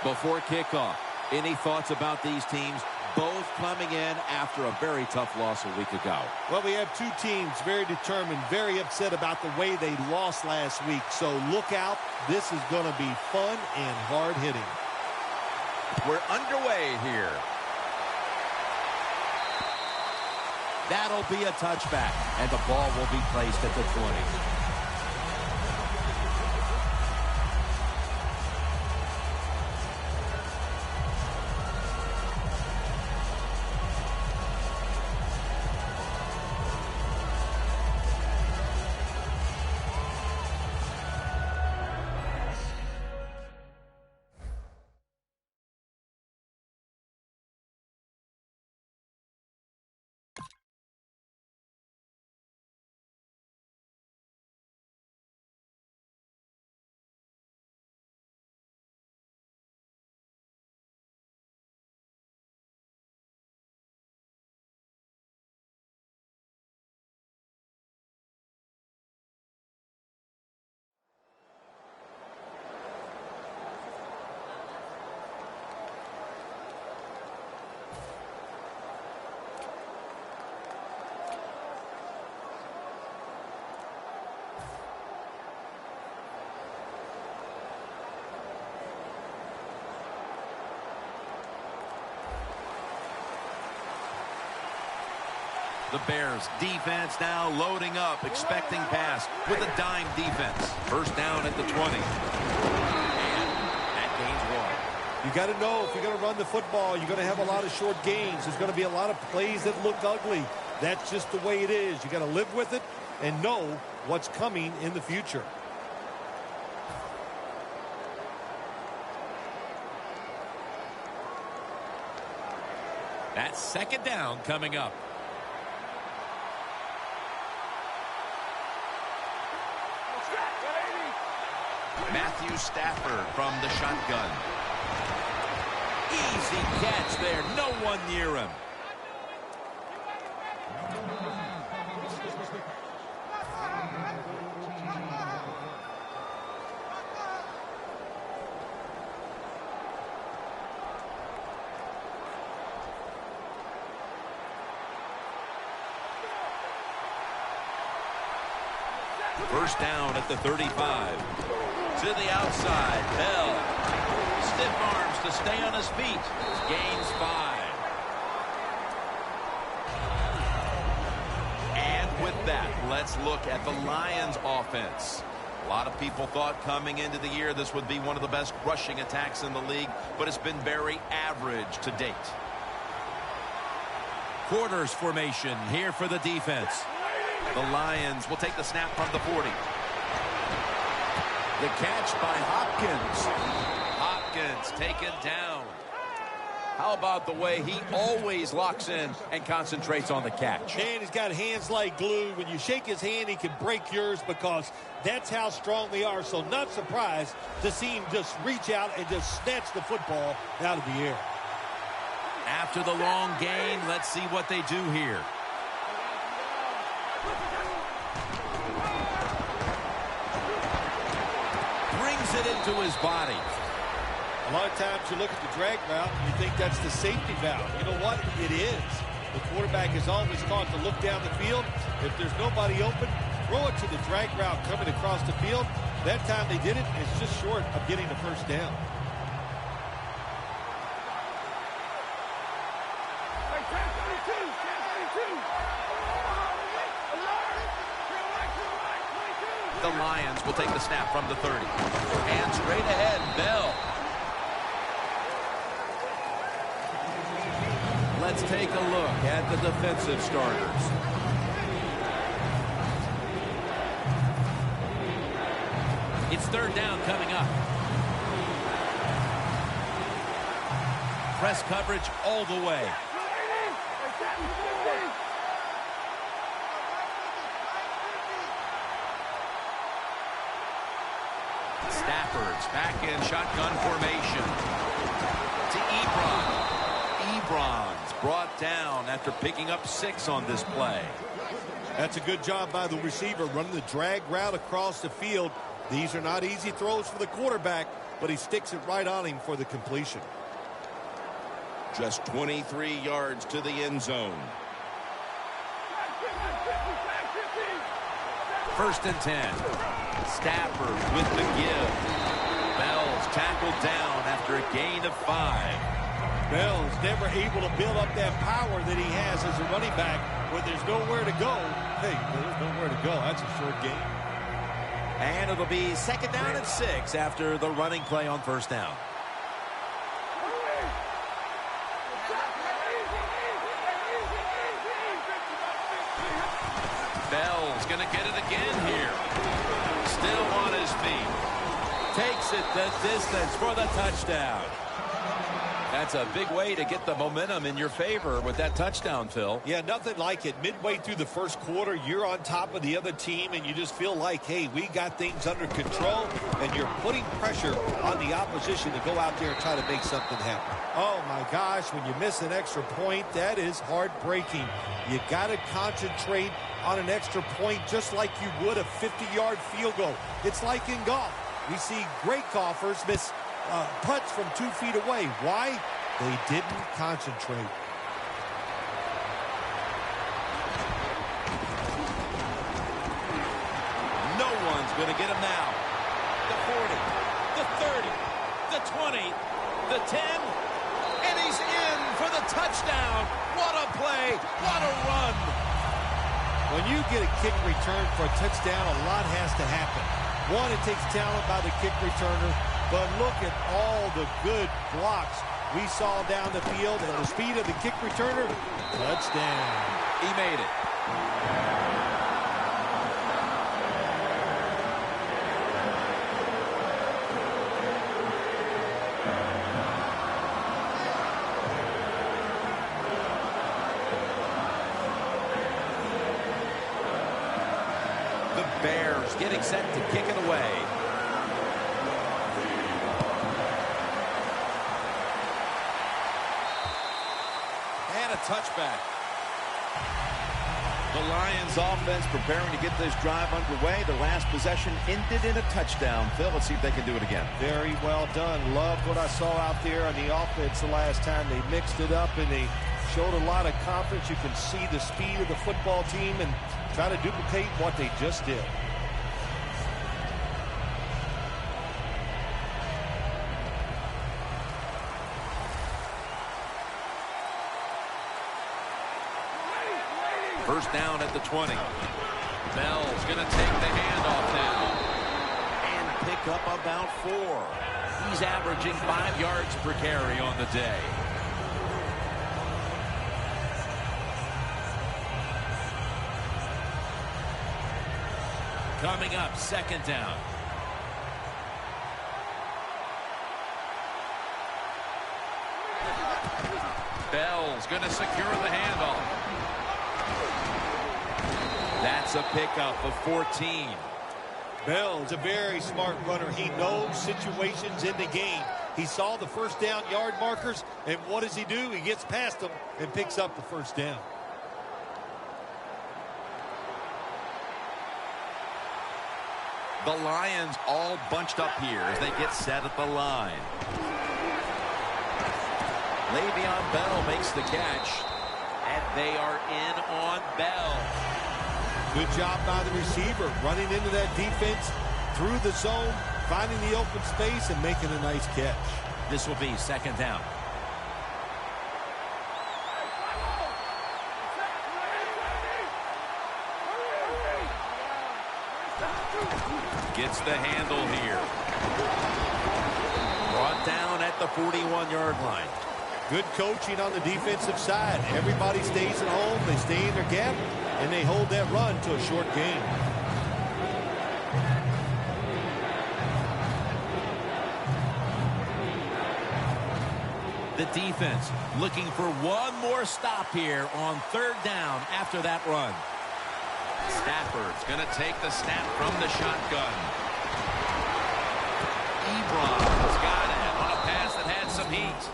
Before kickoff, any thoughts about these teams both coming in after a very tough loss a week ago? Well, we have two teams very determined, very upset about the way they lost last week. So look out. This is going to be fun and hard hitting. We're underway here. That'll be a touchback, and the ball will be placed at the 20. The Bears defense now loading up, expecting pass with a dime defense. First down at the 20. And that gains 1. You got to know if you're going to run the football, you're going to have a lot of short gains. There's going to be a lot of plays that look ugly. That's just the way it is. You got to live with it and know what's coming in the future. That's second down coming up. Matthew Stafford from the shotgun. Easy catch there. No one near him. First down at the 35. To the outside, Bell. Stiff arms to stay on his feet. Gains 5. And with that, let's look at the Lions offense. A lot of people thought coming into the year this would be one of the best rushing attacks in the league, but it's been very average to date. Quarters formation here for the defense. The Lions will take the snap from the 40. The catch by Hopkins. Hopkins taken down. How about the way he always locks in and concentrates on the catch? And he's got hands like glue. When you shake his hand, he can break yours because that's how strong they are. So not surprised to see him just reach out and just snatch the football out of the air. After the long gain, let's see what they do here. Brings it into his body. A lot of times you look at the drag route and you think that's the safety valve. You know what? It is. The quarterback is always taught to look down the field. If there's nobody open, throw it to the drag route coming across the field. That time they did it. It's just short of getting the first down. The Lions will take the snap from the 30. And straight ahead, Bell. Let's take a look at the defensive starters. It's third down coming up. Press coverage all the way. Stafford's back in shotgun formation. To Ebron. Ebron's brought down after picking up 6 on this play. That's a good job by the receiver running the drag route across the field. These are not easy throws for the quarterback, but he sticks it right on him for the completion. Just 23 yards to the end zone. 1st and 10. Stafford with the give. Bell's tackled down after a gain of 5. Bell's never able to build up that power that he has as a running back when there's nowhere to go. Hey, there's nowhere to go. That's a short game. And it'll be 2nd down and 6 after the running play on 1st down. Bell's going to get it again here. Still on his feet. Takes it the distance for the touchdown. That's a big way to get the momentum in your favor with that touchdown, Phil. Yeah, nothing like it. Midway through the first quarter, you're on top of the other team, and you just feel like, hey, we got things under control, and you're putting pressure on the opposition to go out there and try to make something happen. Oh, my gosh, when you miss an extra point, that is heartbreaking. You got to concentrate on an extra point just like you would a 50-yard field goal. It's like in golf. We see great golfers miss putts from 2 feet away. Why? They didn't concentrate. No one's going to get him now. The 40, the 30, the 20, the 10, and he's in for the touchdown. What a play. What a run. When you get a kick return for a touchdown, a lot has to happen. One, it takes talent by the kick returner, but look at all the good blocks we saw down the field and the speed of the kick returner. Touchdown. He made it. The Bears getting set to kick it away. Touchback. The Lions offense preparing to get this drive underway. Their last possession ended in a touchdown. Phil, let's see if they can do it again. Very well done. Loved what I saw out there on the offense the last time. They mixed it up and they showed a lot of confidence. You can see the speed of the football team and try to duplicate what they just did. First down at the 20. Bell's going to take the handoff now and pick up about 4. He's averaging 5 yards per carry on the day. Coming up, 2nd down. Bell's going to secure the handoff. That's a pickup of 14. Bell's a very smart runner. He knows situations in the game. He saw the first down yard markers, and what does he do? He gets past them and picks up the first down. The Lions all bunched up here as they get set at the line. Le'Veon Bell makes the catch, and they are in on Bell. Good job by the receiver, running into that defense through the zone, finding the open space and making a nice catch. This will be 2nd down. Gets the handle here. Brought down at the 41-yard line. Good coaching on the defensive side. Everybody stays at home. They stay in their gap, and they hold that run to a short gain. The defense looking for one more stop here on 3rd down after that run. Stafford's going to take the snap from the shotgun. Ebron's got it on a pass that had some heat.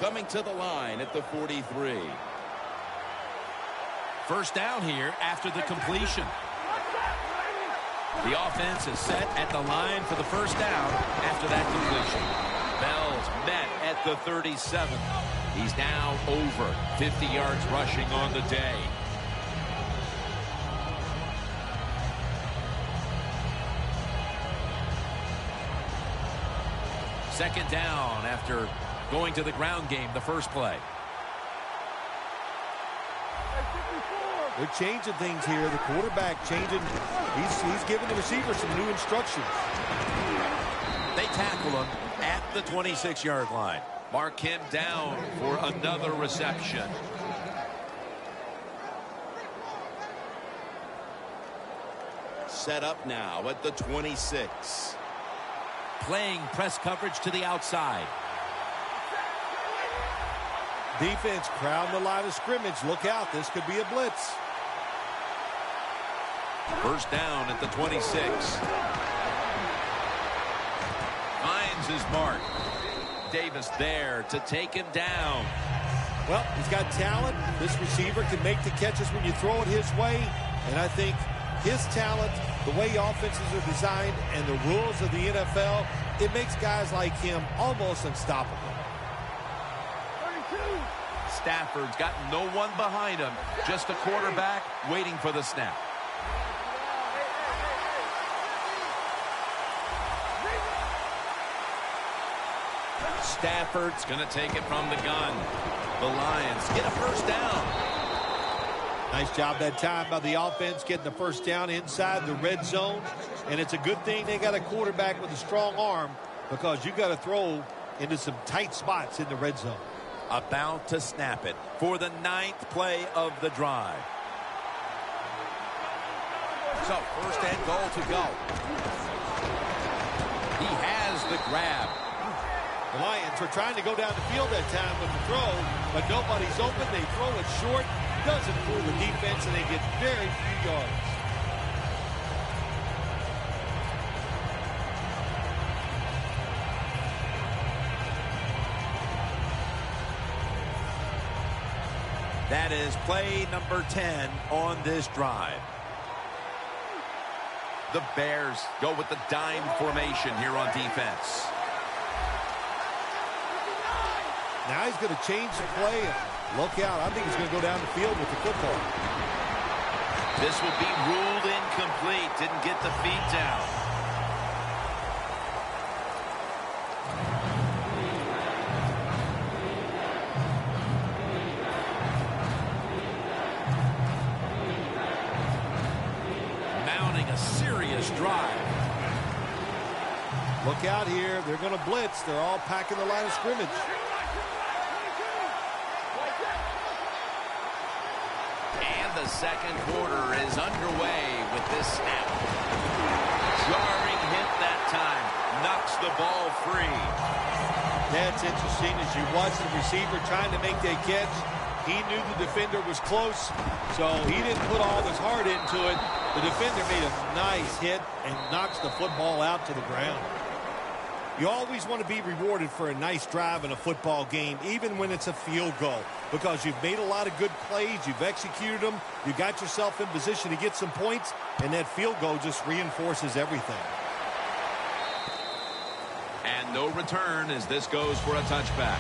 coming to the line at the 43. First down here after the completion. The offense is set at the line for the first down after that completion. Bell's met at the 37. He's now over 50 yards rushing on the day. Second down after going to the ground game the first play. They're changing things here. The quarterback changing. He's giving the receiver some new instructions. They tackle him at the 26-yard line. Mark him down for another reception. Set up now at the 26. Playing press coverage to the outside. Defense crowding the line of scrimmage. Look out. This could be a blitz. First down at the 26. Finds his mark. Davis there to take him down. Well, he's got talent. This receiver can make the catches when you throw it his way. And I think his talent, the way offenses are designed, and the rules of the NFL, it makes guys like him almost unstoppable. Stafford's got no one behind him. Just a quarterback waiting for the snap. Stafford's going to take it from the gun. The Lions get a first down. Nice job that time by the offense getting the first down inside the red zone. And it's a good thing they got a quarterback with a strong arm, because you got to throw into some tight spots in the red zone. About to snap it for the 9th play of the drive. So first and goal to go. He has the grab. The Lions are trying to go down the field that time with the throw, but nobody's open. They throw it short. Doesn't fool the defense, and they get very few yards. That is play number 10 on this drive. The Bears go with the dime formation here on defense. Now he's going to change the play. Look out. I think he's going to go down the field with the football. This will be ruled incomplete. Didn't get the feet down. Mounting a serious drive. Look out here. They're going to blitz. They're all packing the line of scrimmage. The second quarter is underway with this snap. Jarring hit that time. Knocks the ball free. That's interesting. As you watch the receiver trying to make that catch, he knew the defender was close, so he didn't put all his heart into it. The defender made a nice hit and knocks the football out to the ground. You always want to be rewarded for a nice drive in a football game, even when it's a field goal, because you've made a lot of good plays, you've executed them, you got yourself in position to get some points, and that field goal just reinforces everything. And no return as this goes for a touchback.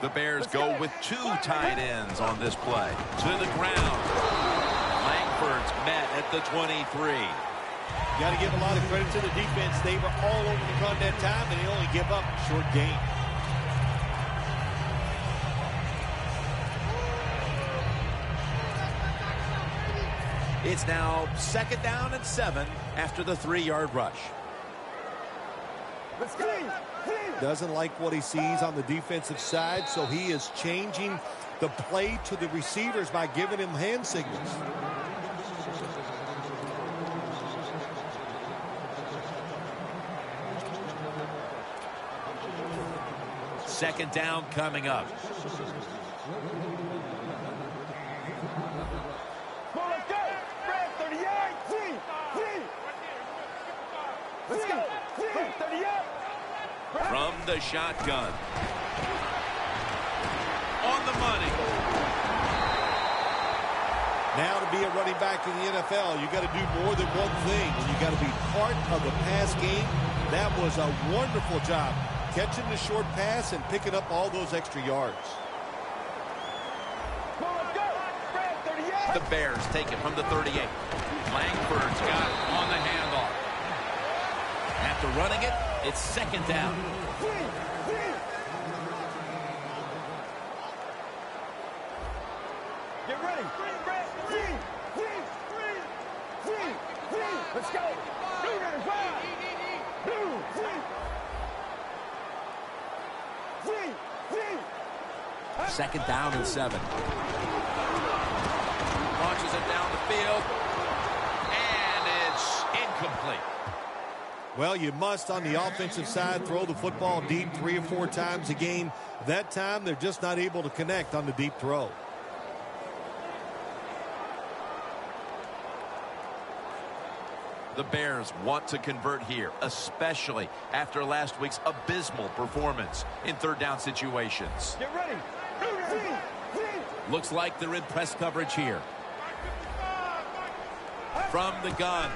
The Bears go with 2 tight ends on this play. To the ground. Langford's met at the 23. You got to give a lot of credit to the defense. They were all over the run that time, and they only give up a short gain. It's now 2nd down and 7 after the 3-yard rush. Let's go. Doesn't like what he sees on the defensive side, so he is changing the play to the receivers by giving him hand signals. Second down coming up. From the shotgun. On the money. Now to be a running back in the NFL, you got to do more than one thing. And you got to be part of the pass game. That was a wonderful job, catching the short pass and picking up all those extra yards. The Bears take it from the 38. Langford's got it on the handoff. After running it, it's second down. Get ready. Let's go. Second down and 7. Launches it down the field. And it's incomplete. Well, you must, on the offensive side, throw the football deep 3 or 4 times a game. That time, they're just not able to connect on the deep throw. The Bears want to convert here, especially after last week's abysmal performance in third down situations. Get ready. Looks like they're in press coverage here. From the gun.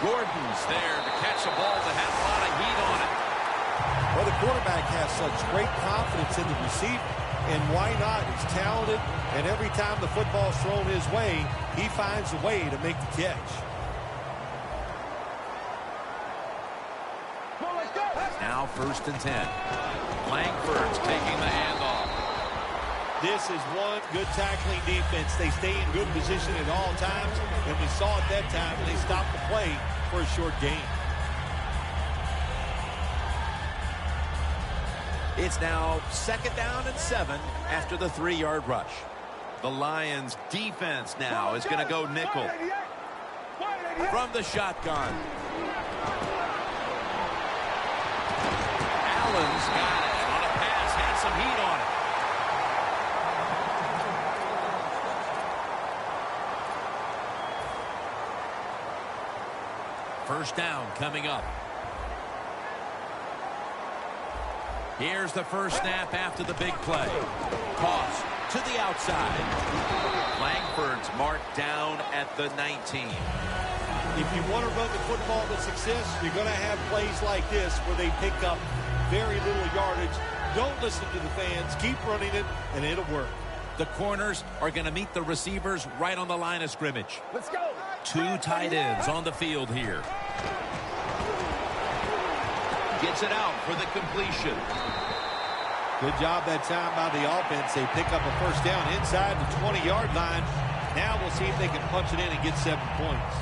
Gordon's there to catch the ball that has a lot of heat on it. Well, the quarterback has such great confidence in the receiver. And why not? He's talented, and every time the football's thrown his way, he finds a way to make the catch. Now first and 10. Langford's taking the handoff. This is one good tackling defense. They stay in good position at all times, and we saw it that time when they stopped the play for a short gain. It's now second down and 7 after the 3-yard rush. The Lions defense now is going to go nickel. From the shotgun. Allen's got it on a pass, had some heat on it. First down coming up. Here's the first snap after the big play. Toss to the outside. Langford's marked down at the 19. If you want to run the football with success, you're going to have plays like this where they pick up very little yardage. Don't listen to the fans. Keep running it, and it'll work. The corners are going to meet the receivers right on the line of scrimmage. Let's go. 2 tight ends on the field here. Gets it out for the completion. Good job that time by the offense. They pick up a first down inside the 20-yard line. Now we'll see if they can punch it in and get 7 points.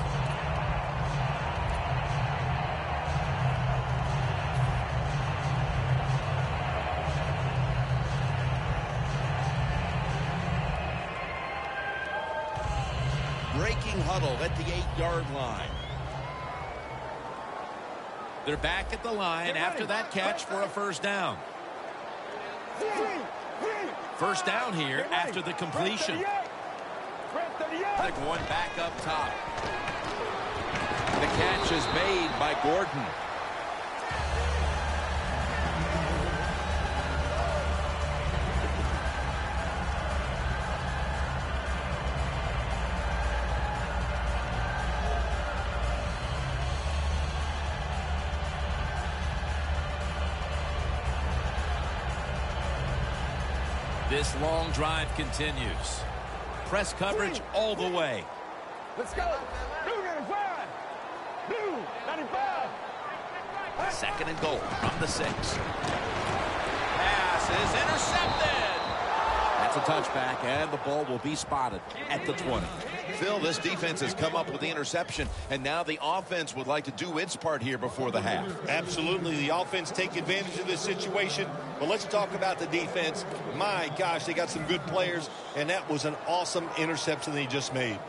Breaking huddle at the 8-yard line. They're back at the line after that catch for a first down. First down here after the completion. They're going back up top. The catch is made by Gordon. This long drive continues. Press coverage all the way. Let's go. 95. Second and goal from the 6. Pass is intercepted. That's a touchback, and the ball will be spotted at the 20. Phil, this defense has come up with the interception, and now the offense would like to do its part here before the half. Absolutely. The offense take advantage of this situation. But let's talk about the defense. My gosh, they got some good players, and that was an awesome interception they just made.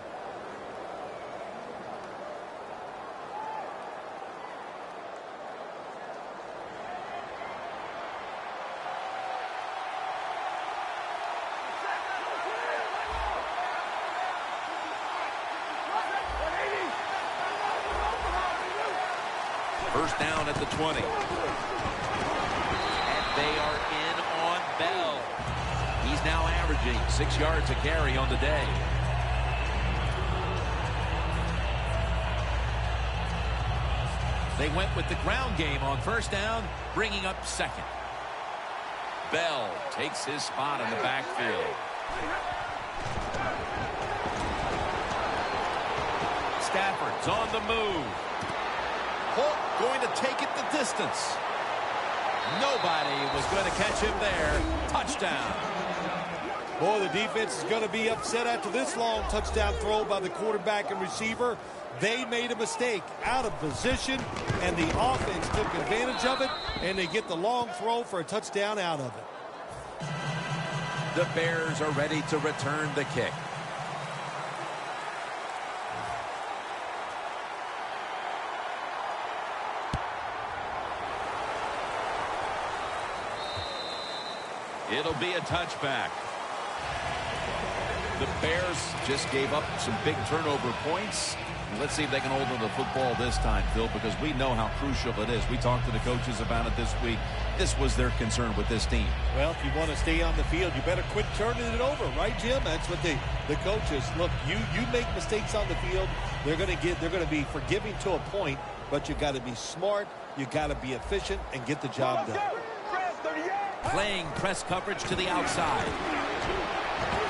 First down at the 20. And they are in on Bell. He's now averaging 6 yards a carry on the day. They went with the ground game on first down, bringing up second. Bell takes his spot in the backfield. Stafford's on the move. Holt going to take it the distance. Nobody was going to catch him there. Touchdown. Boy, the defense is going to be upset after this long touchdown throw by the quarterback and receiver. They made a mistake out of position, and the offense took advantage of it, and they get the long throw for a touchdown out of it. The Bears are ready to return the kick. It'll be a touchback. The Bears just gave up some big turnover points. Let's see if they can hold on to the football this time, Phil, because we know how crucial it is. We talked to the coaches about it this week. This was their concern with this team. Well, if you want to stay on the field, you better quit turning it over, right, Jim? That's what the coaches look. You make mistakes on the field, they're going to be forgiving to a point, but you got to be smart, you got to be efficient, and get the job done. Playing press coverage to the outside.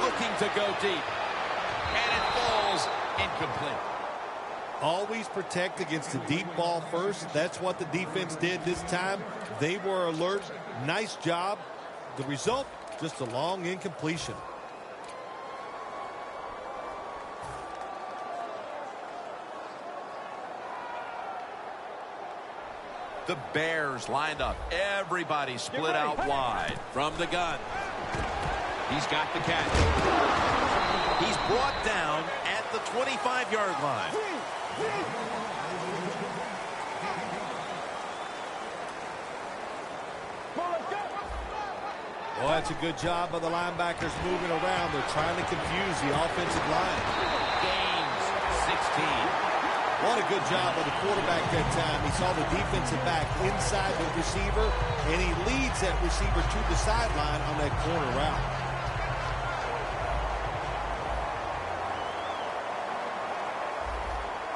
Looking to go deep. And it falls incomplete. Always protect against the deep ball first. That's what the defense did this time. They were alert. Nice job. The result, just a long incompletion. The Bears lined up. Everybody split out wide from the gun. He's got the catch. He's brought down at the 25-yard line. Well, that's a good job by the linebackers moving around. They're trying to confuse the offensive line. Gains 16. What a good job by the quarterback that time. He saw the defensive back inside the receiver, and he leads that receiver to the sideline on that corner route.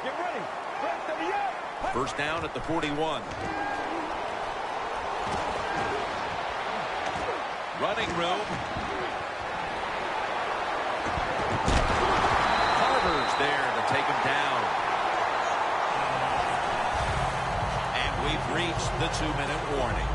Get ready. First down at the 41. Running room. Carter's there to take him down. And we've reached the 2-minute warning.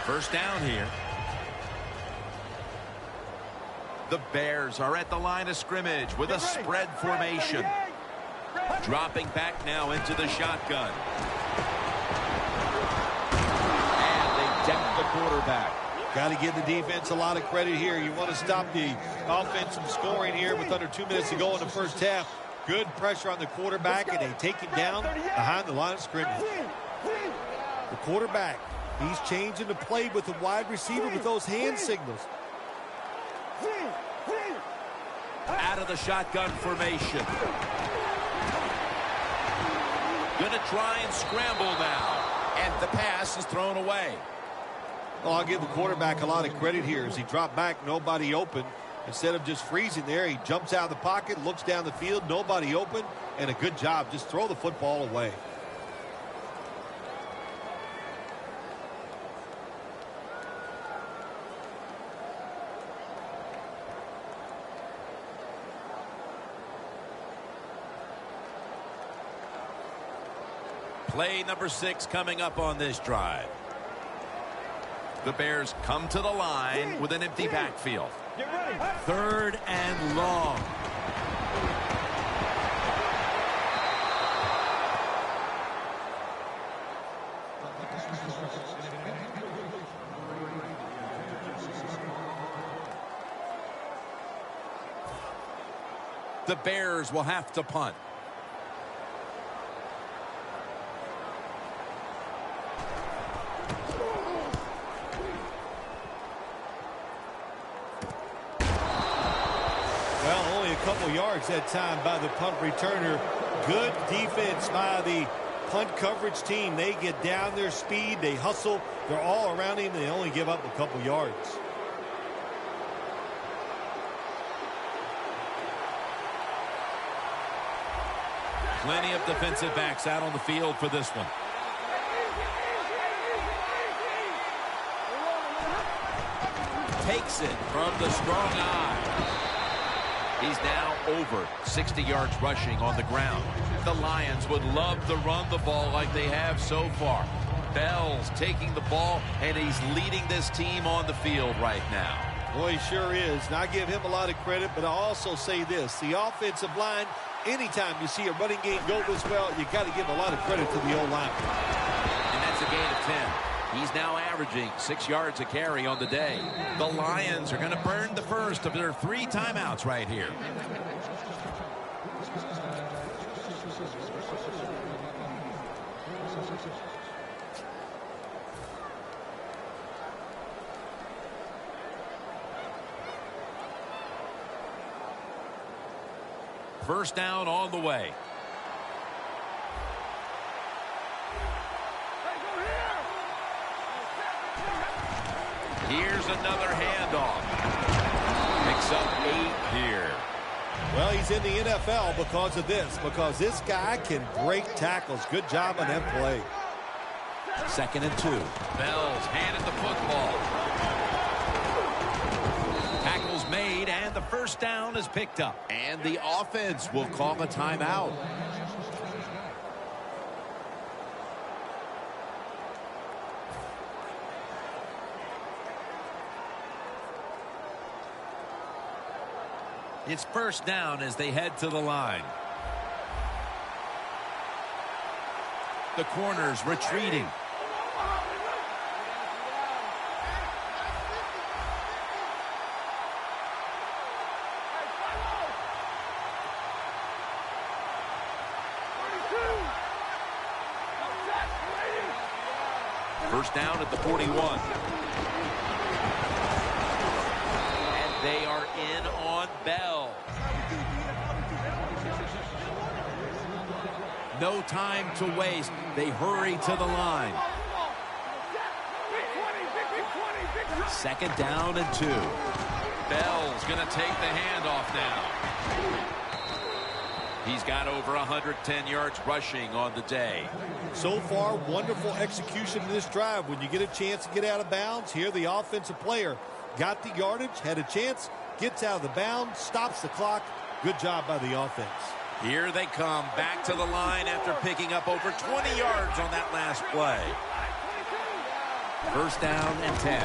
First down here. The Bears are at the line of scrimmage with a spread formation. Dropping back now into the shotgun. And they deck the quarterback. Got to give the defense a lot of credit here. You want to stop the offensive scoring here with under 2 minutes to go in the first half. Good pressure on the quarterback, and they take him down behind the line of scrimmage. The quarterback, he's changing the play with the wide receiver with those hand signals. Out of the shotgun formation. Gonna try and scramble now. And the pass is thrown away. Well, I'll give the quarterback a lot of credit here. As he dropped back, nobody open. Instead of just freezing there, he jumps out of the pocket, looks down the field, nobody open, and a good job. Just throw the football away. Play number 6 coming up on this drive. The Bears come to the line with an empty backfield. Get ready. 3rd and long. The Bears will have to punt. yards that time by the punt returner. Good defense by the punt coverage team. They get down their speed. They hustle. They're all around him. They only give up a couple yards. Plenty of defensive backs out on the field for this one. Takes it from the strong eye. He's now over 60 yards rushing on the ground. The Lions would love to run the ball like they have so far. Bell's taking the ball, and he's leading this team on the field right now. Boy, he sure is. And I give him a lot of credit, but I also say this. The offensive line, anytime you see a running game go this well, you got to give a lot of credit to the O-line. And that's a gain of 10. He's now averaging 6 yards a carry on the day. The Lions are going to burn the first of their 3 timeouts right here. First down on the way. Here's another handoff. Picks up 8 here. Well, he's in the NFL because of this, because this guy can break tackles. Good job on that play. 2nd and 2. Bell's handed the football. Tackles made, and the first down is picked up. And the offense will call a timeout. It's first down as they head to the line. The corner's retreating. First down at the 41. And they are in on Bell. No time to waste. They hurry to the line. 2nd down and 2. Bell's going to take the handoff now. He's got over 110 yards rushing on the day. So far, wonderful execution in this drive. When you get a chance to get out of bounds, here the offensive player got the yardage, had a chance, gets out of the bounds, stops the clock. Good job by the offense. Here they come back to the line after picking up over 20 yards on that last play. First down and 10.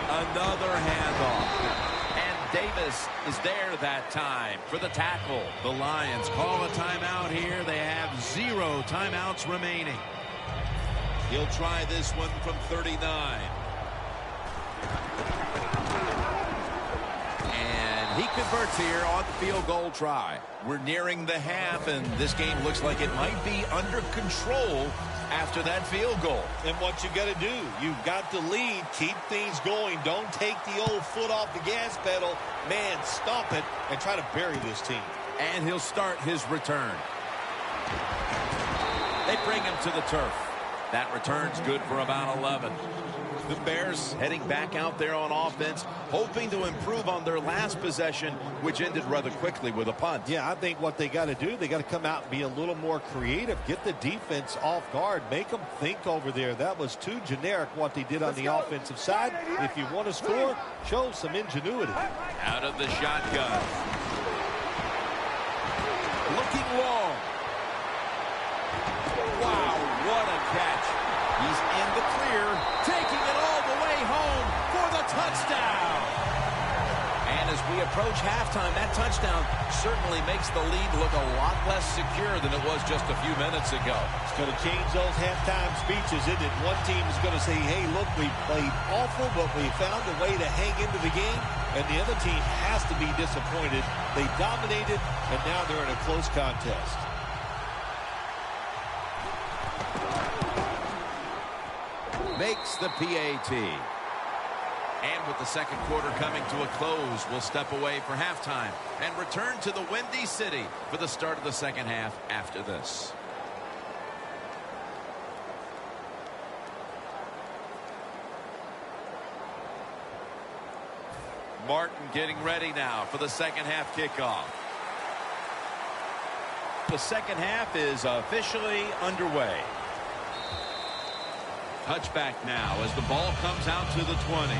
Another handoff. And Davis is there that time for the tackle. The Lions call a timeout here. They have 0 timeouts remaining. He'll try this one from 39. And he converts here on the field goal try. We're nearing the half, and this game looks like it might be under control after that field goal. And what you got to do, you've got to lead, keep things going. Don't take the old foot off the gas pedal. Man, stomp it and try to bury this team. And he'll start his return. They bring him to the turf. That return's good for about 11. The Bears heading back out there on offense, hoping to improve on their last possession, which ended rather quickly with a punt. Yeah, I think what they got to do, they got to come out and be a little more creative. Get the defense off guard. Make them think over there. That was too generic what they did on the offensive side. If you want to score, show some ingenuity. Out of the shotgun. Looking long. Wow, what a catch. He's in the clear, taking it all the way home for the touchdown. And as we approach halftime, that touchdown certainly makes the lead look a lot less secure than it was just a few minutes ago. It's going to change those halftime speeches, isn't it? One team is going to say, hey, look, we played awful, but we found a way to hang into the game. And the other team has to be disappointed. They dominated, and now they're in a close contest. Makes the PAT. And with the second quarter coming to a close, we'll step away for halftime and return to the Windy City for the start of the second half after this. Martin getting ready now for the second half kickoff. The second half is officially underway. Touchback now as the ball comes out to the 20.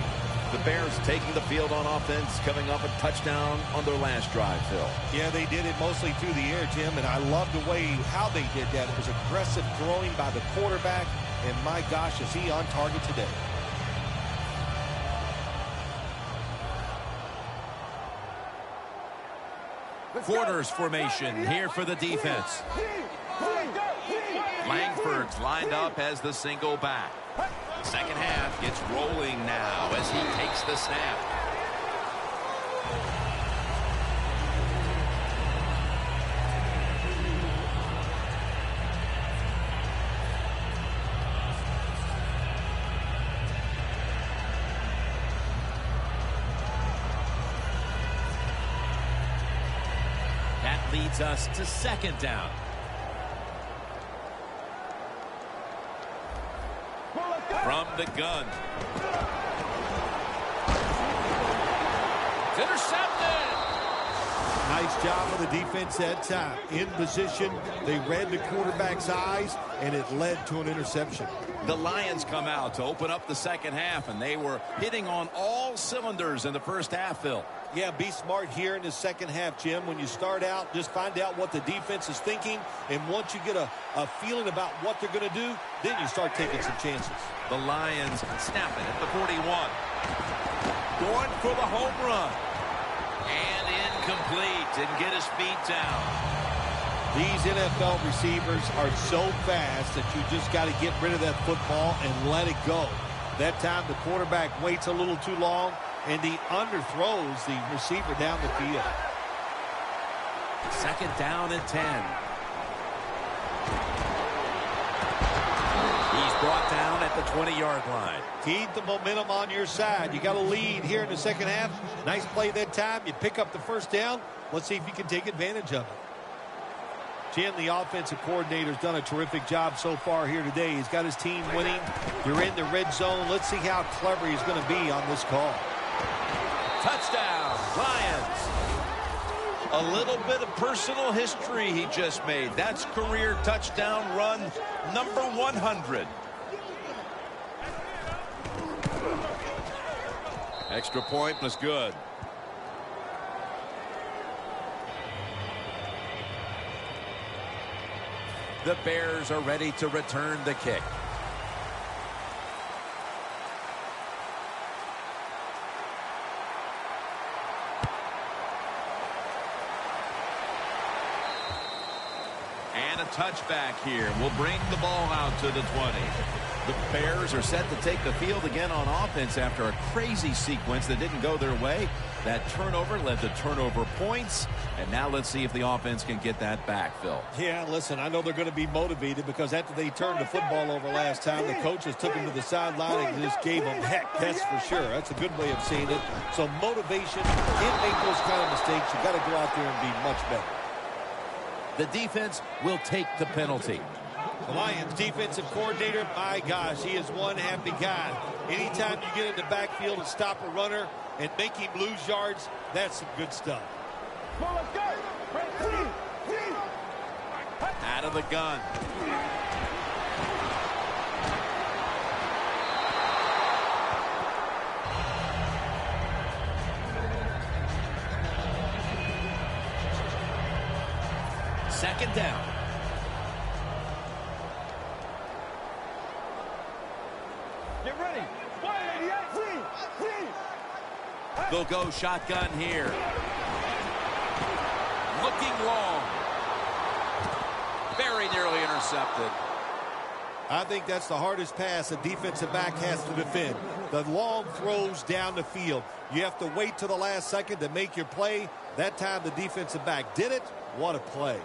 The Bears taking the field on offense, coming up a touchdown on their last drive, Phil. Yeah, they did it mostly through the air, Jim, and I love the way how they did that. It was aggressive throwing by the quarterback, and my gosh, is he on target today. Quarters formation here for the defense. Langford's lined up as the single back. Second half gets rolling now as he takes the snap. That leads us to second down. From the gun. It's intercepted. Nice job of the defense that time. In position, they read the quarterback's eyes, and it led to an interception. The Lions come out to open up the second half, and they were hitting on all cylinders in the first half, Phil. Yeah, be smart here in the second half, Jim. When you start out, just find out what the defense is thinking, and once you get a feeling about what they're going to do, then you start taking some chances. The Lions snapping at the 41. Going for the home run. And incomplete. Didn't get his feet down. These NFL receivers are so fast that you just got to get rid of that football and let it go. That time the quarterback waits a little too long, and he underthrows the receiver down the field. Second down and 10. He's brought down at the 20-yard line. Keep the momentum on your side. You got a lead here in the second half. Nice play that time. You pick up the first down. Let's see if you can take advantage of it. Jim, the offensive coordinator's done a terrific job so far here today. He's got his team winning. You're in the red zone. Let's see how clever he's going to be on this call. Touchdown, Lions. A little bit of personal history he just made. That's career touchdown run number 100. Extra point was good. The Bears are ready to return the kick. And a touchback here will bring the ball out to the 20. The Bears are set to take the field again on offense after a crazy sequence that didn't go their way. That turnover led to turnover points. And now let's see if the offense can get that back, Phil. Yeah, listen, I know they're going to be motivated because after they turned the football over last time, the coaches took them to the sideline and just gave them heck, that's for sure. That's a good way of seeing it. So motivation, can't make those kind of mistakes. You got to go out there and be much better. The defense will take the penalty. The Lions defensive coordinator, my gosh, he is one happy guy. Anytime you get in the backfield and stop a runner and make him lose yards, that's some good stuff. Out of the gun. Second down. Get ready. 188. They'll go shotgun here. Looking long. Very nearly intercepted. I think that's the hardest pass a defensive back has to defend. The long throws down the field. You have to wait till the last second to make your play. That time the defensive back did it. What a play.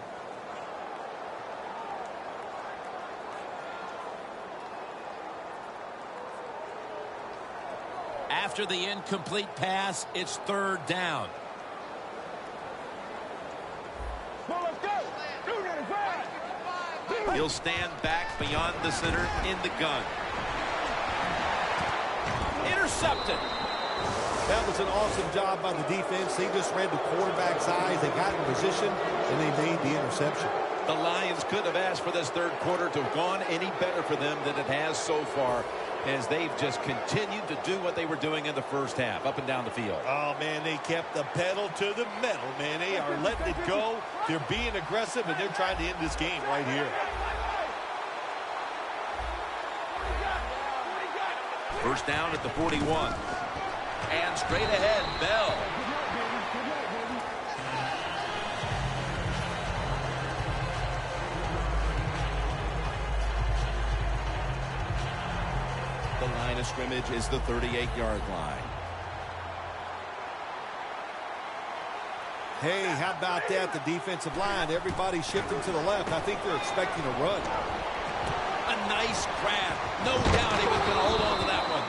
After the incomplete pass, it's third down. He'll stand back beyond the center in the gun. Intercepted. That was an awesome job by the defense. They just read the quarterback's eyes. They got in position, and they made the interception. The Lions couldn't have asked for this third quarter to have gone any better for them than it has so far, as they've just continued to do what they were doing in the first half, up and down the field. Oh, man, they kept the pedal to the metal, man. They are letting it go. They're being aggressive, and they're trying to end this game right here. First down at the 41. And straight ahead, Bell. The line of scrimmage is the 38-yard line. Hey, how about that? The defensive line, everybody shifting to the left. I think they're expecting a run. A nice grab. No doubt he was going to hold on to that one.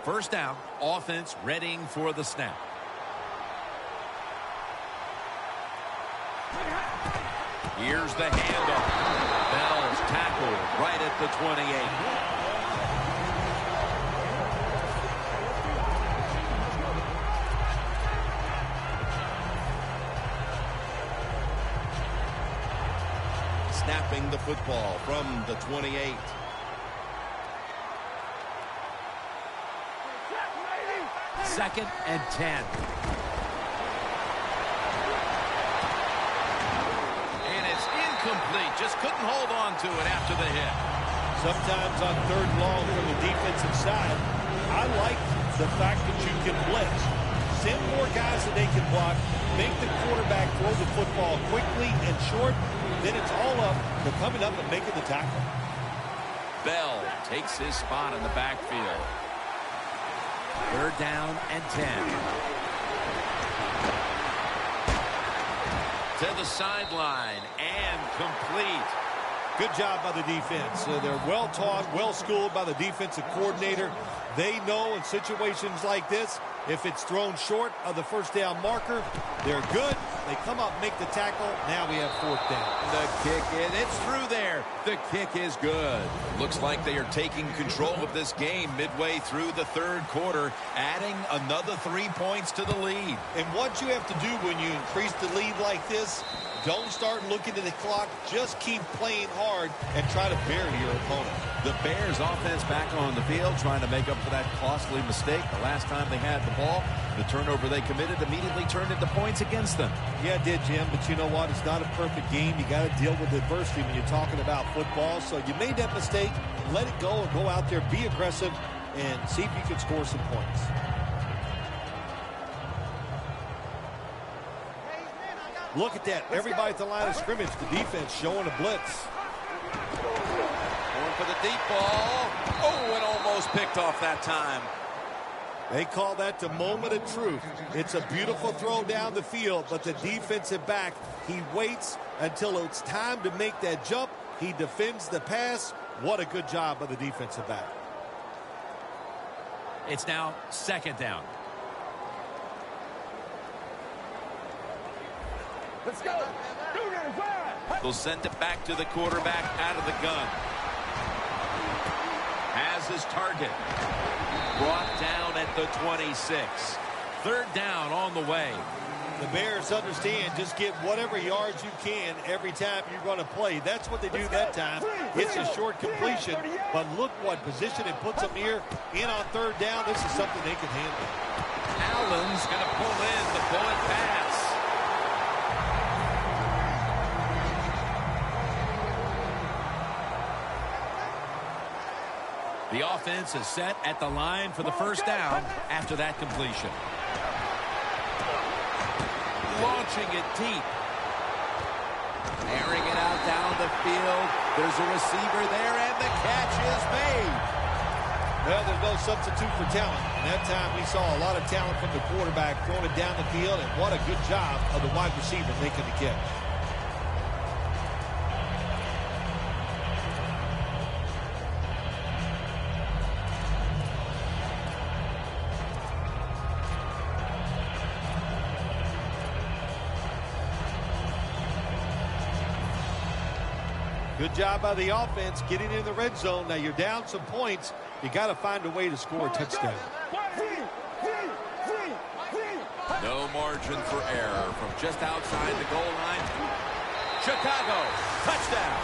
First down, offense readying for the snap. Here's the handoff. Bell's tackled right at the 28. Snapping the football from the 28. Second and 10. And it's incomplete. Just couldn't hold on to it after the hit. Sometimes on third and long from the defensive side, I like the fact that you can blitz. Send more guys that they can block. Make the quarterback throw the football quickly and short. Then it's all up to coming up and making the tackle. Bell takes his spot in the backfield. Third down and 10. To the sideline and complete. Good job by the defense. They're well-taught, well-schooled by the defensive coordinator. They know in situations like this, if it's thrown short of the first down marker, they're good. They come up, make the tackle. Now we have fourth down. The kick in. It's through there. The kick is good. Looks like they are taking control of this game midway through the third quarter, adding another 3 points to the lead. And what you have to do when you increase the lead like this, don't start looking at the clock. Just keep playing hard and try to bury your opponent. The Bears offense back on the field trying to make up for that costly mistake. The last time they had the ball, the turnover they committed immediately turned into points against them. Yeah, it did, Jim, but you know what? It's not a perfect game. You got to deal with adversity when you're talking about football. So you made that mistake, let it go and go out there, be aggressive, and see if you can score some points. Look at that. Everybody at the line of scrimmage, the defense showing a blitz. Going for the deep ball. Oh, it almost picked off that time. They call that the moment of truth. It's a beautiful throw down the field, but the defensive back, he waits until it's time to make that jump. He defends the pass. What a good job by the defensive back. It's now second down. Let's go. They'll send it back to the quarterback out of the gun. Has his target. Brought down at the 26. Third down on the way. The Bears understand, just get whatever yards you can every time you're going to play. That's what they do that time. It's a short completion, but look what position it puts them here in on third down. This is something they can handle. Allen's going to pull in the bullet pass. The offense is set at the line for the first down after that completion. Launching it deep. Airing it out down the field. There's a receiver there, and the catch is made. Well, there's no substitute for talent. And that time we saw a lot of talent from the quarterback throwing it down the field, and what a good job of the wide receiver making the catch. Good job by the offense getting in the red zone. Now you're down some points. You got to find a way to score a touchdown. No margin for error from just outside the goal line. Chicago, touchdown.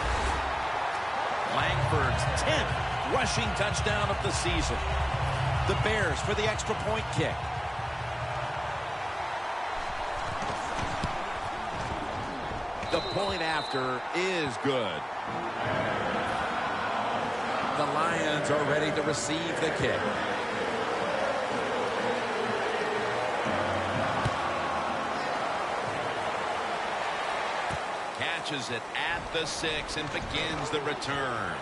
Langford's 10th rushing touchdown of the season. The Bears for the extra point kick. The point after is good. The Lions are ready to receive the kick. Catches it at the 6 and begins the return.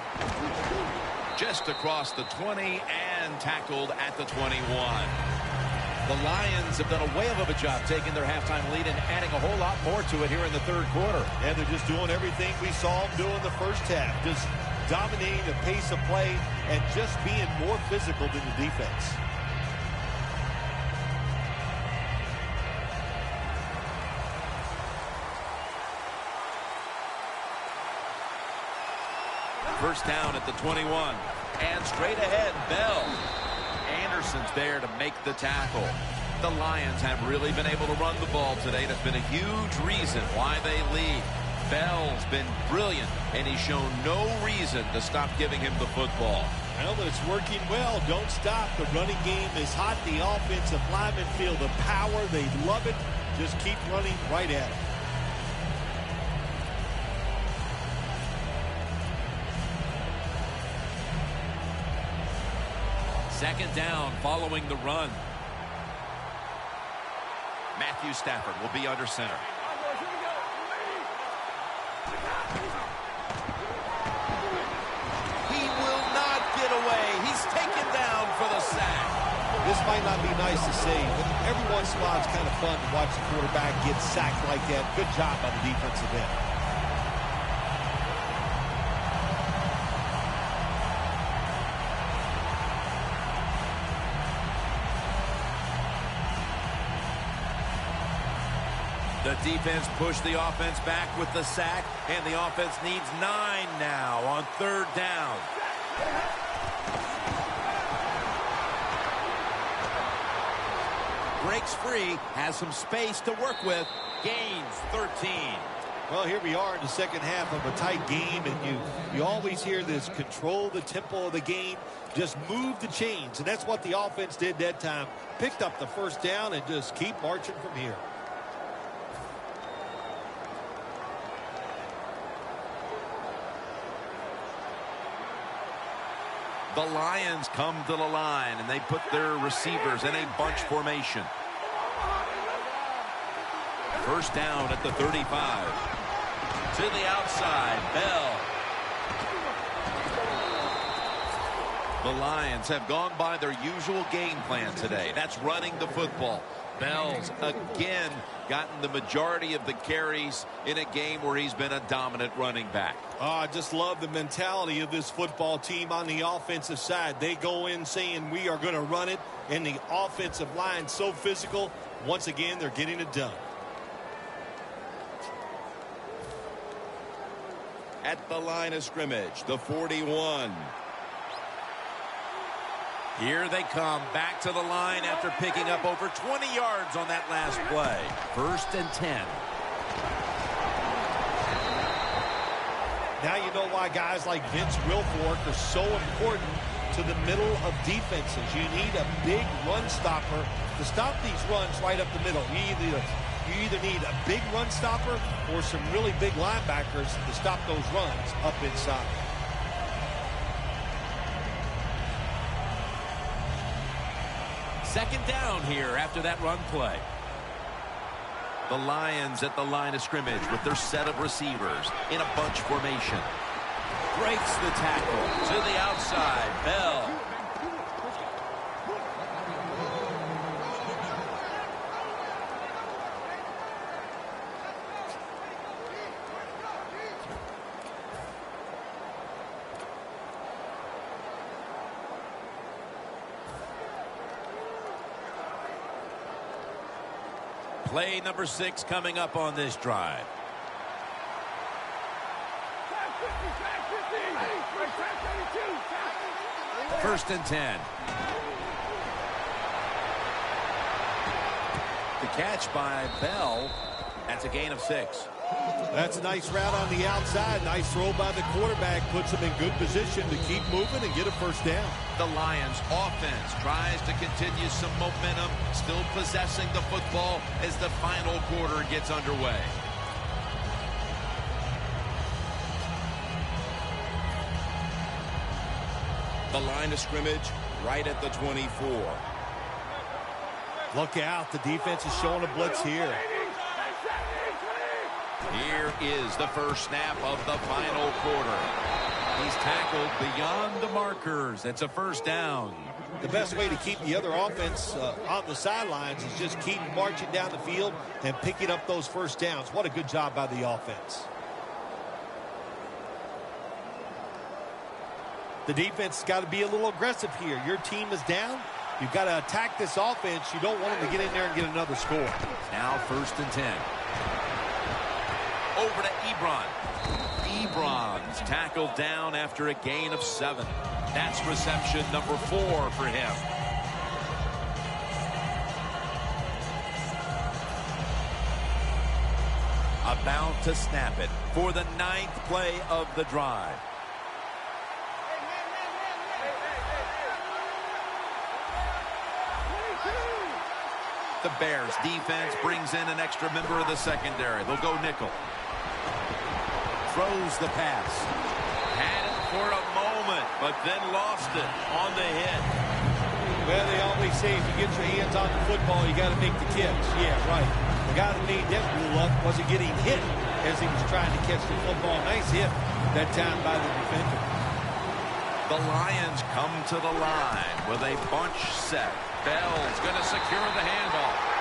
Just across the 20 and tackled at the 21. The Lions have done a whale of a job taking their halftime lead and adding a whole lot more to it here in the third quarter. And they're just doing everything we saw them do in the first half. Just dominating the pace of play and just being more physical than the defense. First down at the 21. And straight ahead, Bell. Anderson's there to make the tackle. The Lions have really been able to run the ball today. That's been a huge reason why they lead. Bell's been brilliant, and he's shown no reason to stop giving him the football. Well, it's working well. Don't stop. The running game is hot. The offensive linemen feel the power. They love it. Just keep running right at it. Second down following the run. Matthew Stafford will be under center. He will not get away. He's taken down for the sack. This might not be nice to say, but every once in a while it's kind of fun to watch the quarterback get sacked like that. Good job on the defensive end. The defense pushed the offense back with the sack, and the offense needs 9 now on third down. Breaks free, has some space to work with, gains 13. Well, here we are in the second half of a tight game, and you always hear this: control the tempo of the game, just move the chains, and that's what the offense did that time. Picked up the first down and just keep marching from here. The Lions come to the line, and they put their receivers in a bunch formation. First down at the 35. To the outside, Bell. The Lions have gone by their usual game plan today. That's running the football. Bell's again gotten the majority of the carries in a game where he's been a dominant running back. I just love the mentality of this football team on the offensive side. They go in saying we are going to run it, and the offensive line so physical. Once again, they're getting it done. At the line of scrimmage, the 41. Here they come back to the line after picking up over 20 yards on that last play. First and 10. Now you know why guys like Vince Wilfork are so important to the middle of defenses. You need a big run stopper to stop these runs right up the middle. You either need a big run stopper or some really big linebackers to stop those runs up inside. Second down here after that run play. The Lions at the line of scrimmage with their set of receivers in a bunch formation. Breaks the tackle to the outside. Bell. Play number 6 coming up on this drive. First and 10. The catch by Bell. That's a gain of 6. That's a nice route on the outside. Nice throw by the quarterback. Puts him in good position to keep moving and get a first down. The Lions offense tries to continue some momentum, still possessing the football as the final quarter gets underway. The line of scrimmage right at the 24. Look out. The defense is showing a blitz here. Here is the first snap of the final quarter. He's tackled beyond the markers. It's a first down. The best way to keep the other offense on the sidelines is just keep marching down the field and picking up those first downs. What a good job by the offense. The defense has got to be a little aggressive here. Your team is down. You've got to attack this offense. You don't want them to get in there and get another score. Now first and 10. Over to Ebron. Ebron's tackled down after a gain of 7. That's reception number 4 for him. About to snap it for the 9th play of the drive. The Bears defense brings in an extra member of the secondary. They'll go nickel. Throws the pass. Had it for a moment, but then lost it on the hit. Well, they always say if you get your hands on the football, you got to make the catch. Yeah, right. The guy that made that rule up wasn't getting hit as he was trying to catch the football. Nice hit that time by the defender. The Lions come to the line with a bunch set. Bell's going to secure the handoff.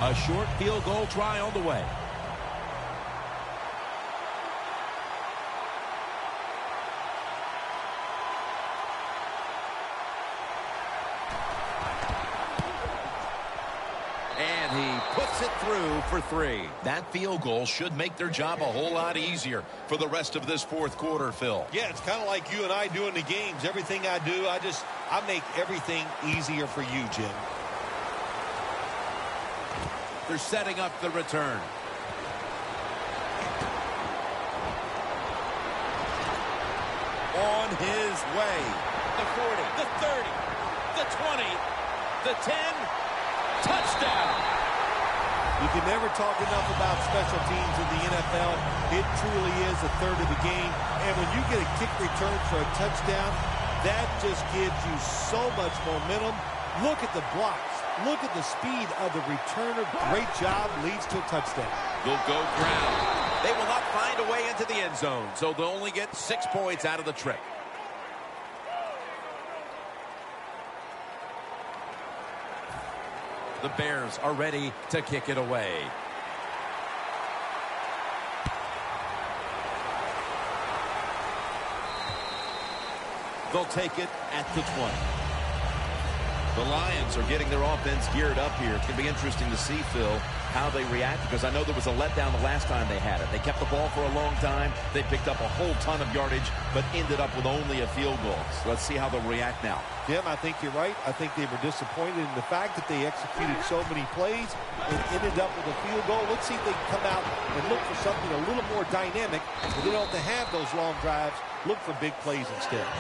A short field goal try on the way. And he puts it through for 3. That field goal should make their job a whole lot easier for the rest of this fourth quarter, Phil. Yeah, it's kind of like you and I do in the games. Everything I do, I make everything easier for you, Jim. They're setting up the return. On his way. The 40, the 30, the 20, the 10. Touchdown. You can never talk enough about special teams in the NFL. It truly is a third of the game. And when you get a kick return for a touchdown, that just gives you so much momentum. Look at the blocks. Look at the speed of the returner. Great job. Leads to a touchdown. They'll go ground. They will not find a way into the end zone, so they'll only get 6 points out of the trick. The Bears are ready to kick it away. They'll take it at the 20. The Lions are getting their offense geared up here. It's going to be interesting to see, Phil, how they react, because I know there was a letdown the last time they had it. They kept the ball for a long time. They picked up a whole ton of yardage, but ended up with only a field goal. So let's see how they'll react now. Jim, I think you're right. I think they were disappointed in the fact that they executed so many plays and ended up with a field goal. Let's see if they can come out and look for something a little more dynamic. If they don't have to have those long drives, look for big plays instead.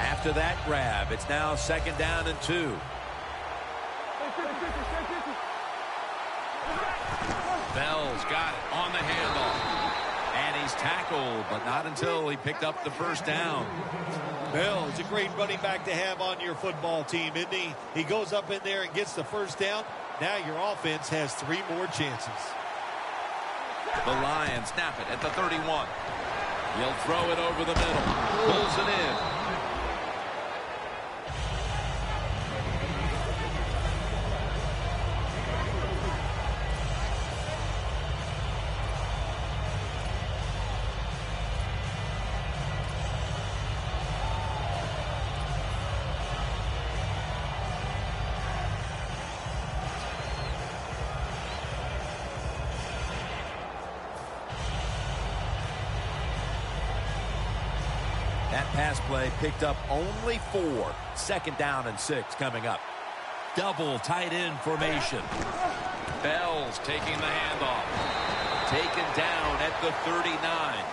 After that grab, it's now 2nd down and 2. Bell's got it on the handoff. And he's tackled, but not until he picked up the first down. Bell is a great running back to have on your football team, isn't he? He goes up in there and gets the first down. Now your offense has 3 more chances. The Lions snap it at the 31. He'll throw it over the middle. Pulls it in. That pass play picked up only 4. Second down and 6 coming up. Double tight end formation. Bell's taking the handoff. Taken down at the 39.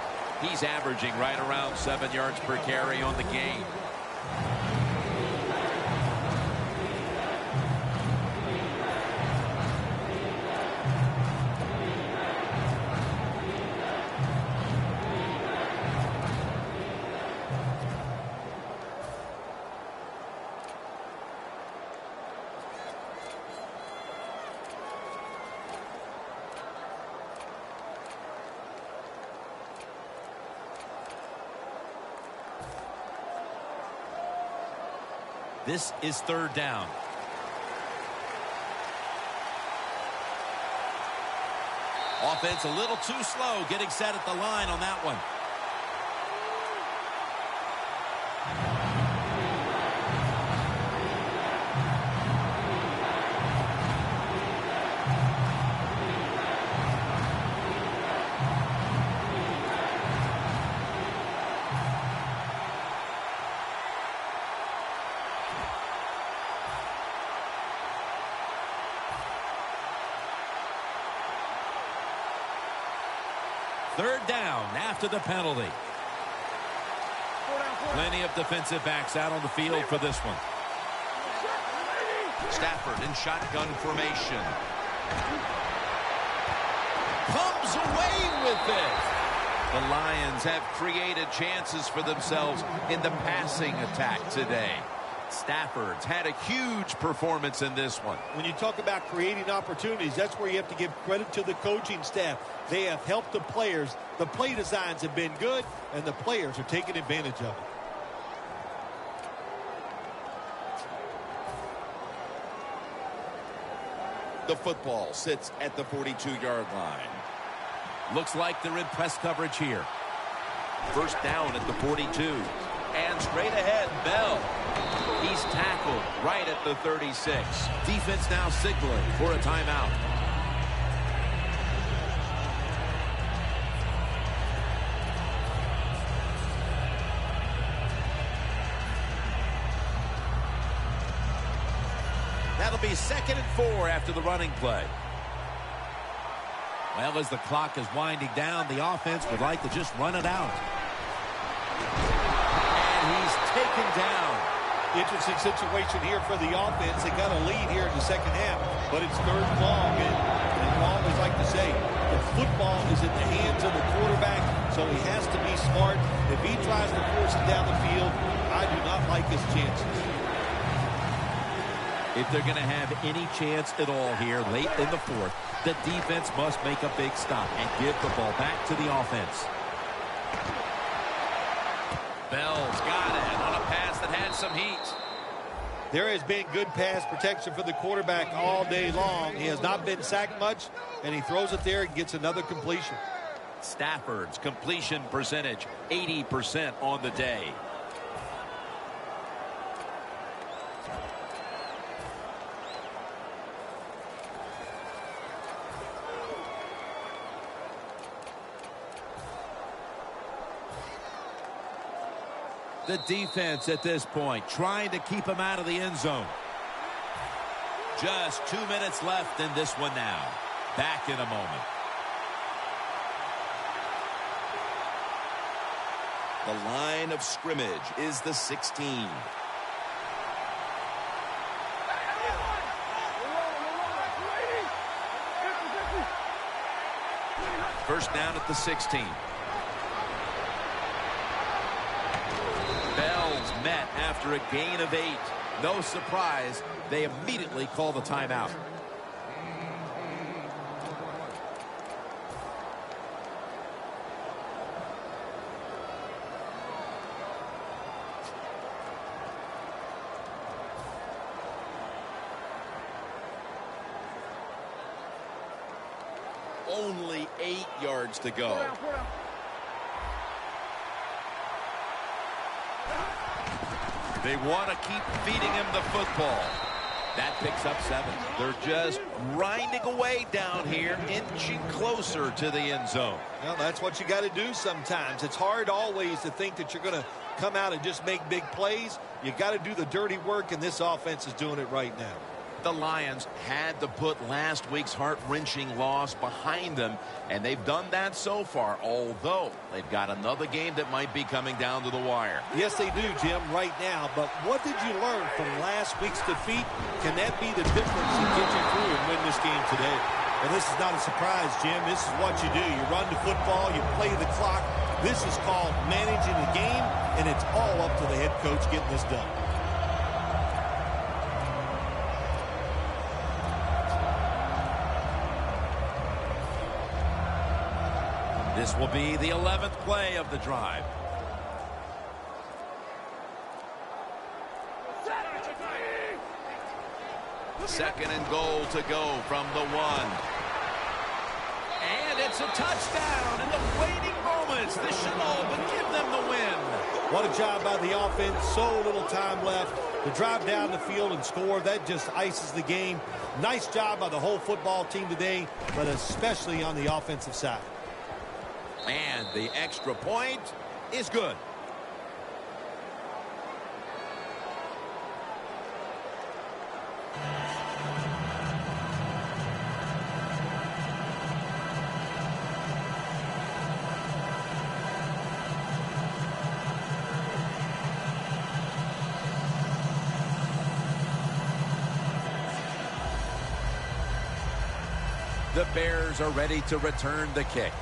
He's averaging right around 7 yards per carry on the game. This is third down. Offense a little too slow getting set at the line on that one. Third down after the penalty. Plenty of defensive backs out on the field for this one. Stafford in shotgun formation. Comes away with it. The Lions have created chances for themselves in the passing attack today. Stafford's had a huge performance in this one. When you talk about creating opportunities, that's where you have to give credit to the coaching staff. They have helped the players. The play designs have been good, and the players are taking advantage of it. The football sits at the 42-yard line. Looks like they're in press coverage here. First down at the 42. And straight ahead, Bell. He's tackled right at the 36. Defense now signaling for a timeout. That'll be 2nd and 4 after the running play. Well, as the clock is winding down, the offense would like to just run it out. And he's taken down. Interesting situation here for the offense. They got a lead here in the second half, but it's third and long. And I always like to say, the football is in the hands of the quarterback, so he has to be smart. If he tries to force it down the field, I do not like his chances. If they're going to have any chance at all here late in the fourth, the defense must make a big stop and give the ball back to the offense. Bell's got it on a pass that had some heat. There has been good pass protection for the quarterback all day long. He has not been sacked much, and he throws it there and gets another completion. Stafford's completion percentage, 80% on the day. The defense at this point trying to keep him out of the end zone. Just 2 minutes left in this one now. Back in a moment. The line of scrimmage is the 16. First down at the 16. Bell's met after a gain of 8. No surprise, they immediately call the timeout. only 8 yards to go. They want to keep feeding him the football. That picks up 7. They're just grinding away down here, inching closer to the end zone. Well, that's what you got to do sometimes. It's hard always to think that you're going to come out and just make big plays. You got to do the dirty work, and this offense is doing it right now. The Lions had to put last week's heart-wrenching loss behind them, and they've done that so far, although they've got another game that might be coming down to the wire. Yes, they do, Jim, right now. But what did you learn from last week's defeat? Can that be the difference and get you through and win this game today? And this is not a surprise, Jim. This is what you do. You run the football, you play the clock. This is called managing the game, and it's all up to the head coach getting this done. This will be the 11th play of the drive. Second and goal to go from the 1. And it's a touchdown in the waiting moments. This should all but give them the win. What a job by the offense. So little time left to drive down the field and score. That just ices the game. Nice job by the whole football team today, but especially on the offensive side. And the extra point is good. The Bears are ready to return the kick.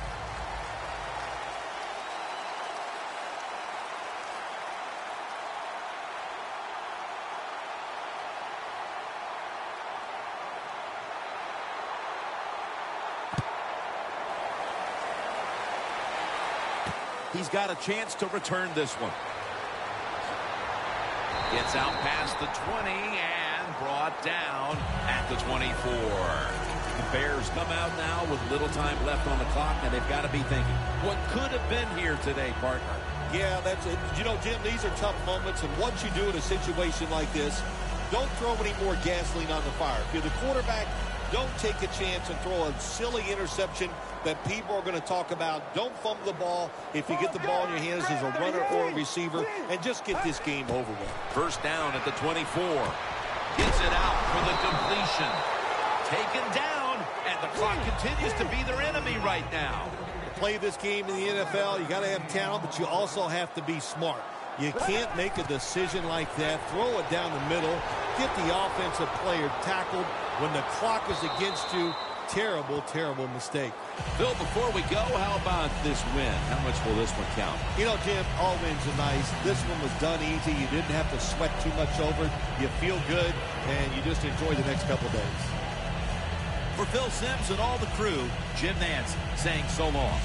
He's got a chance to return this one. Gets out past the 20 and brought down at the 24. The Bears come out now with little time left on the clock, and they've got to be thinking, what could have been here today, partner? Yeah, that's it. You know, Jim, these are tough moments, and what you do in a situation like this, don't throw any more gasoline on the fire. If you're the quarterback, don't take a chance and throw a silly interception that people are going to talk about. Don't fumble the ball if you get the ball in your hands as a runner or a receiver, and just get this game over with. First down at the 24. Gets it out for the completion. Taken down, and the clock continues to be their enemy right now. To play this game in the NFL, you got to have talent, but you also have to be smart. You can't make a decision like that. Throw it down the middle. Get the offensive player tackled when the clock is against you. Terrible, terrible mistake. Phil, before we go, how about this win? How much will this one count? You know, Jim, all wins are nice. This one was done easy. You didn't have to sweat too much over it. You feel good, and you just enjoy the next couple days. For Phil Simms and all the crew, Jim Nance saying so long.